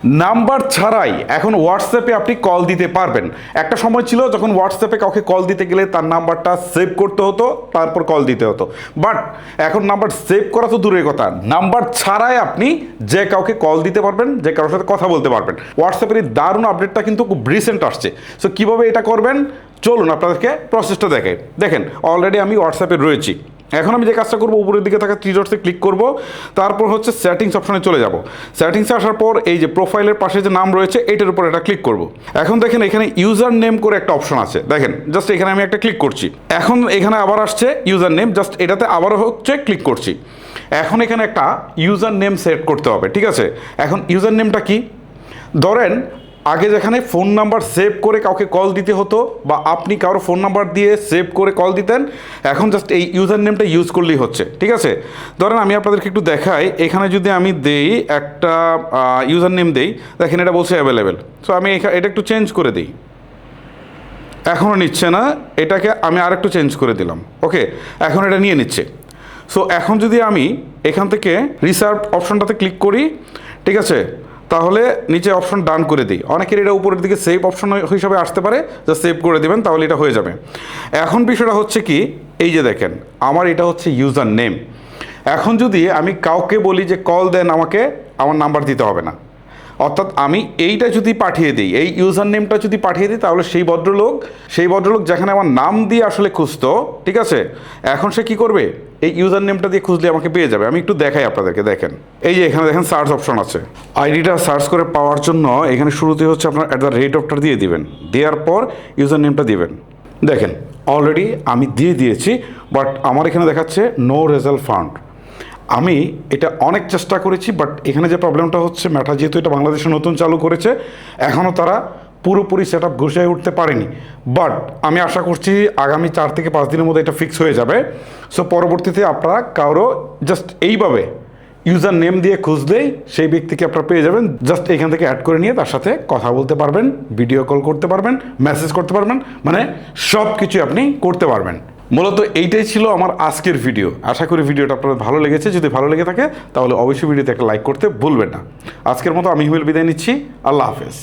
Number ছাড়াই এখন হোয়াটসঅ্যাপে আপনি কল দিতে পারবেন। একটা সময় ছিল যখন হোয়াটসঅ্যাপে কাউকে কল দিতে গেলে তার নাম্বারটা সেভ করতে হতো, তারপর কল দিতে হতো। বাট এখন নাম্বার সেভ করা তো দূরের কথা, নাম্বার ছাড়াই আপনি যে কাউকে কল দিতে পারবেন, যে কারোর সাথে কথা বলতে পারবেন। হোয়াটসঅ্যাপের এই দারুণ আপডেটটা কিন্তু খুব রিসেন্ট আসছে। সো কীভাবে এটা করবেন চলুন আপনাদেরকে প্রসেসটা দেখেন অলরেডি আমি হোয়াটসঅ্যাপে রয়েছি। এখন আমি যে কাজটা করবো, উপরের দিকে থাকা থ্রি ডটসে ক্লিক করব, তারপর হচ্ছে সেটিংস অপশনে চলে যাব। সেটিংসে আসার পর এই যে প্রোফাইলের পাশে যে নাম রয়েছে এটার উপর এটা ক্লিক করব। এখন দেখেন এখানে ইউজার নেম করে একটা অপশন আছে, দেখেন জাস্ট এখানে আমি একটা ক্লিক করছি। এখন এখানে আবার আসছে ইউজার নেম, জাস্ট এটাতে আবারও হচ্ছে ক্লিক করছি। এখন এখানে একটা ইউজার নেম সেট করতে হবে, ঠিক আছে। এখন ইউজার নেমটা কি, ধরেন আগে যেখানে ফোন নাম্বার সেভ করে কাউকে কল দিতে হতো বা আপনি কারো ফোন নাম্বার দিয়ে সেভ করে কল দিতেন, এখন জাস্ট এই ইউজার নেমটা ইউজ করলেই হচ্ছে, ঠিক আছে। ধরেন আমি আপনাদেরকে একটু দেখাই, এখানে যদি আমি দেই একটা ইউজার নেম দেই, দেখেন এটা বলছে অ্যাভেলেবেল। সো আমি এটা একটু চেঞ্জ করে দিই, এখনও নিচ্ছে না, এটাকে আমি আরেকটু চেঞ্জ করে দিলাম, ওকে এখন এটা নিয়ে নিচ্ছে। সো এখন যদি আমি এখান থেকে রিসার্ভ অপশনটাতে ক্লিক করি, ঠিক আছে, তাহলে নিচে অপশন ডান করে দিই। অনেকের এটা উপরের দিকে সেভ অপশন হিসাবে আসতে পারে, যা সেভ করে দেবেন তাহলে এটা হয়ে যাবে। এখন বিষয়টা হচ্ছে কি, এই যে দেখেন আমার এটা হচ্ছে ইউজার নেম। এখন যদি আমি কাউকে বলি যে কল দেন আমাকে, আমার নাম্বার দিতে হবে না। অর্থাৎ আমি এইটা যদি পাঠিয়ে দিই, এই ইউজার নেমটা যদি পাঠিয়ে দিই, তাহলে সেই ভদ্রলোক যেখানে আমার নাম দিয়ে আসলে খুঁজতো, ঠিক আছে, এখন সে কি করবে, এই ইউজার নেমটা দিয়ে খুঁজলে আমাকে পেয়ে যাবে। আমি একটু দেখাই আপনাদেরকে, দেখেন এই যে এখানে দেখেন সার্চ অপশন আছে। আইডিটা সার্চ করে পাওয়ার জন্য এখানে শুরুতে হচ্ছে আপনার @টা দিয়ে দিবেন, দেওয়ার পর ইউজার নেমটা দিবেন। দেখেন অলরেডি আমি দিয়ে দিয়েছি, বাট আমার এখানে দেখাচ্ছে নো রেজাল্ট ফাউন্ড। আমি এটা অনেক চেষ্টা করেছি, বাট এখানে যে প্রবলেমটা হচ্ছে, মেটা যেহেতু এটা বাংলাদেশে নতুন চালু করেছে, এখনও তারা পুরোপুরি সেট আপ গুছিয়ে উঠতে পারেনি। বাট আমি আশা করছি আগামী 4 থেকে 5 দিনের মধ্যে এটা ফিক্স হয়ে যাবে। সো পরবর্তীতে আপনারা কারো জাস্ট এইভাবে ইউজার নেম দিয়ে খুঁজলেই সেই ব্যক্তিকে আপনারা পেয়ে যাবেন। জাস্ট এখান থেকে অ্যাড করে নিয়ে তার সাথে কথা বলতে পারবেন, ভিডিও কল করতে পারবেন, মেসেজ করতে পারবেন, মানে সব কিছু আপনি করতে পারবেন। মূলত এইটাই ছিল আমার আজকের ভিডিও। আশা করি ভিডিওটা আপনাদের ভালো লেগেছে। যদি ভালো লেগে থাকে তাহলে অবশ্যই ভিডিওতে একটা লাইক করতে ভুলবেন না। আজকের মতো আমি হিমেল বিদায় নিচ্ছি। আল্লাহ হাফেজ।